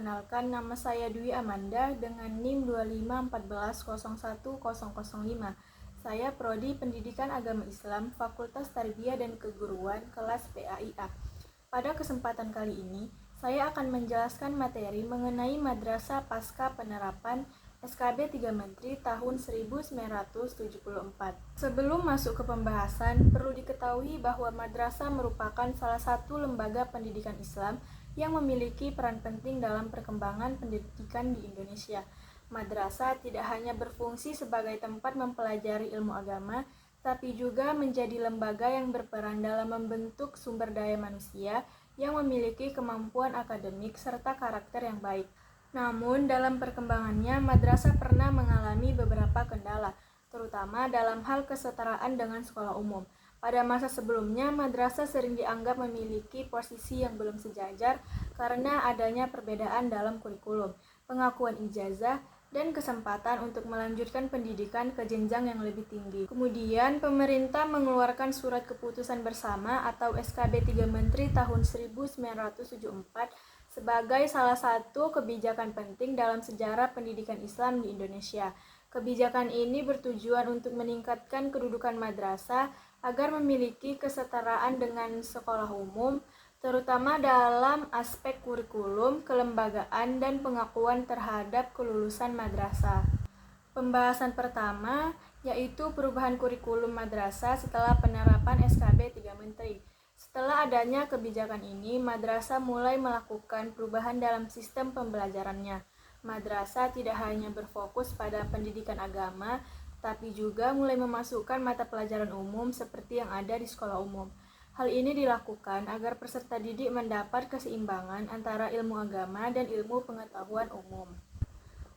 perkenalkan, nama saya Dwi Amanda dengan NIM 2514010005. Saya Prodi Pendidikan Agama Islam, Fakultas Tarbiyah dan Keguruan, kelas PAIA. Pada kesempatan kali ini, saya akan menjelaskan materi mengenai Madrasah Pasca Penerapan SKB 3 Menteri tahun 1974. Sebelum masuk ke pembahasan, perlu diketahui bahwa madrasah merupakan salah satu lembaga pendidikan Islam yang memiliki peran penting dalam perkembangan pendidikan di Indonesia. Madrasah tidak hanya berfungsi sebagai tempat mempelajari ilmu agama, tapi juga menjadi lembaga yang berperan dalam membentuk sumber daya manusia yang memiliki kemampuan akademik serta karakter yang baik. Namun, dalam perkembangannya, madrasah pernah mengalami beberapa kendala, terutama dalam hal kesetaraan dengan sekolah umum. Pada masa sebelumnya, madrasah sering dianggap memiliki posisi yang belum sejajar karena adanya perbedaan dalam kurikulum, pengakuan ijazah, dan kesempatan untuk melanjutkan pendidikan ke jenjang yang lebih tinggi. Kemudian, pemerintah mengeluarkan Surat Keputusan Bersama atau SKB 3 Menteri tahun 1974 sebagai salah satu kebijakan penting dalam sejarah pendidikan Islam di Indonesia. Kebijakan ini bertujuan untuk meningkatkan kedudukan madrasah agar memiliki kesetaraan dengan sekolah umum, terutama dalam aspek kurikulum, kelembagaan, dan pengakuan terhadap kelulusan madrasah. Pembahasan pertama yaitu perubahan kurikulum madrasah setelah penerapan SKB 3 Menteri. Setelah adanya kebijakan ini, madrasah mulai melakukan perubahan dalam sistem pembelajarannya. Madrasah tidak hanya berfokus pada pendidikan agama, tapi juga mulai memasukkan mata pelajaran umum seperti yang ada di sekolah umum. Hal ini dilakukan agar peserta didik mendapat keseimbangan antara ilmu agama dan ilmu pengetahuan umum.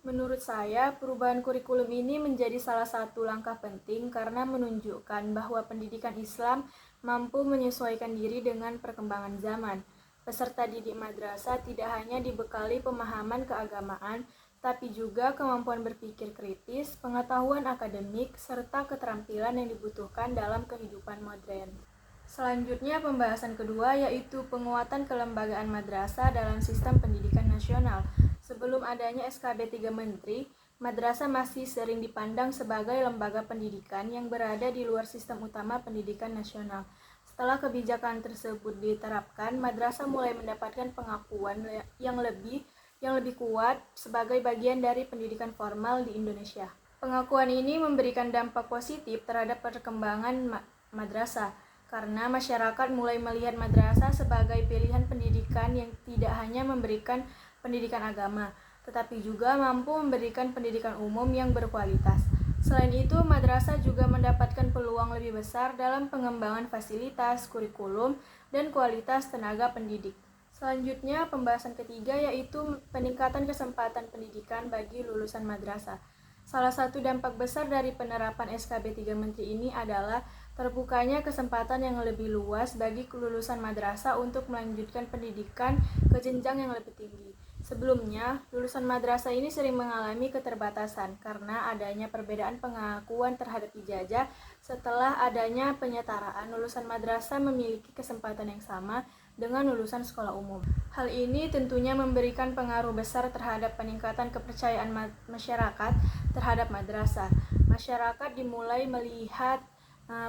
Menurut saya, perubahan kurikulum ini menjadi salah satu langkah penting karena menunjukkan bahwa pendidikan Islam mampu menyesuaikan diri dengan perkembangan zaman. Peserta didik madrasah tidak hanya dibekali pemahaman keagamaan, tapi juga kemampuan berpikir kritis, pengetahuan akademik, serta keterampilan yang dibutuhkan dalam kehidupan modern. Selanjutnya, pembahasan kedua yaitu penguatan kelembagaan madrasah dalam sistem pendidikan nasional. Sebelum adanya SKB 3 Menteri, madrasah masih sering dipandang sebagai lembaga pendidikan yang berada di luar sistem utama pendidikan nasional. Setelah kebijakan tersebut diterapkan, madrasah mulai mendapatkan pengakuan yang lebih kuat sebagai bagian dari pendidikan formal di Indonesia. Pengakuan ini memberikan dampak positif terhadap perkembangan madrasah, karena masyarakat mulai melihat madrasah sebagai pilihan pendidikan yang tidak hanya memberikan pendidikan agama, tetapi juga mampu memberikan pendidikan umum yang berkualitas. Selain itu, madrasah juga mendapatkan peluang lebih besar dalam pengembangan fasilitas, kurikulum, dan kualitas tenaga pendidik. Selanjutnya, pembahasan ketiga yaitu peningkatan kesempatan pendidikan bagi lulusan madrasah. Salah satu dampak besar dari penerapan SKB 3 Menteri ini adalah terbukanya kesempatan yang lebih luas bagi lulusan madrasah untuk melanjutkan pendidikan ke jenjang yang lebih tinggi. Sebelumnya, lulusan madrasah ini sering mengalami keterbatasan karena adanya perbedaan pengakuan terhadap ijazah. Setelah adanya penyetaraan, lulusan madrasah memiliki kesempatan yang sama dengan lulusan sekolah umum. Hal ini tentunya memberikan pengaruh besar terhadap peningkatan kepercayaan masyarakat terhadap madrasah. Masyarakat dimulai melihat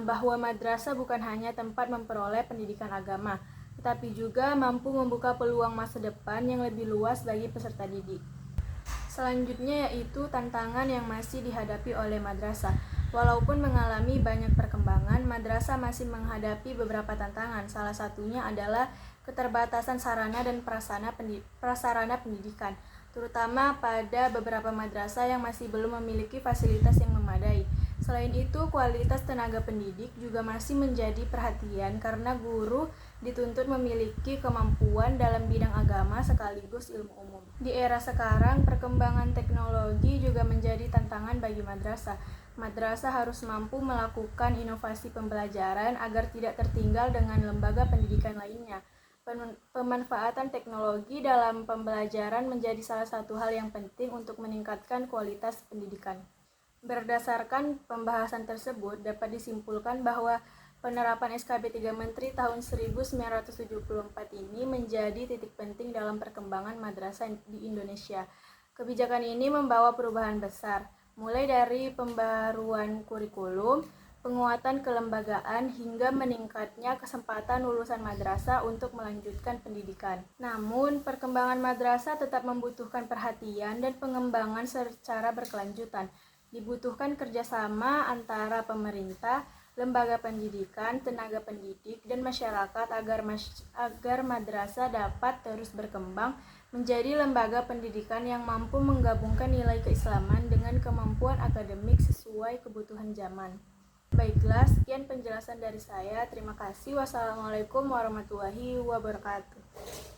bahwa madrasah bukan hanya tempat memperoleh pendidikan agama, tetapi juga mampu membuka peluang masa depan yang lebih luas bagi peserta didik. Selanjutnya yaitu tantangan yang masih dihadapi oleh madrasah. Walaupun mengalami banyak perkembangan, madrasah masih menghadapi beberapa tantangan. Salah satunya adalah keterbatasan sarana dan prasarana pendidikan, terutama pada beberapa madrasah yang masih belum memiliki fasilitas yang memadai. Selain itu, kualitas tenaga pendidik juga masih menjadi perhatian karena guru dituntut memiliki kemampuan dalam bidang agama sekaligus ilmu umum. Di era sekarang, perkembangan teknologi juga menjadi tantangan bagi madrasah. Madrasah harus mampu melakukan inovasi pembelajaran agar tidak tertinggal dengan lembaga pendidikan lainnya. Pemanfaatan teknologi dalam pembelajaran menjadi salah satu hal yang penting untuk meningkatkan kualitas pendidikan. Berdasarkan pembahasan tersebut, dapat disimpulkan bahwa Penerapan SKB 3 Menteri tahun 1974 ini menjadi titik penting dalam perkembangan madrasah di Indonesia. Kebijakan ini membawa perubahan besar, mulai dari pembaruan kurikulum, penguatan kelembagaan, hingga meningkatnya kesempatan lulusan madrasah untuk melanjutkan pendidikan. Namun, perkembangan madrasah tetap membutuhkan perhatian dan pengembangan secara berkelanjutan. Dibutuhkan kerjasama antara pemerintah, lembaga pendidikan, tenaga pendidik, dan masyarakat agar madrasah dapat terus berkembang menjadi lembaga pendidikan yang mampu menggabungkan nilai keislaman dengan kemampuan akademik sesuai kebutuhan zaman. Baiklah, sekian penjelasan dari saya. Terima kasih. Wassalamualaikum warahmatullahi wabarakatuh.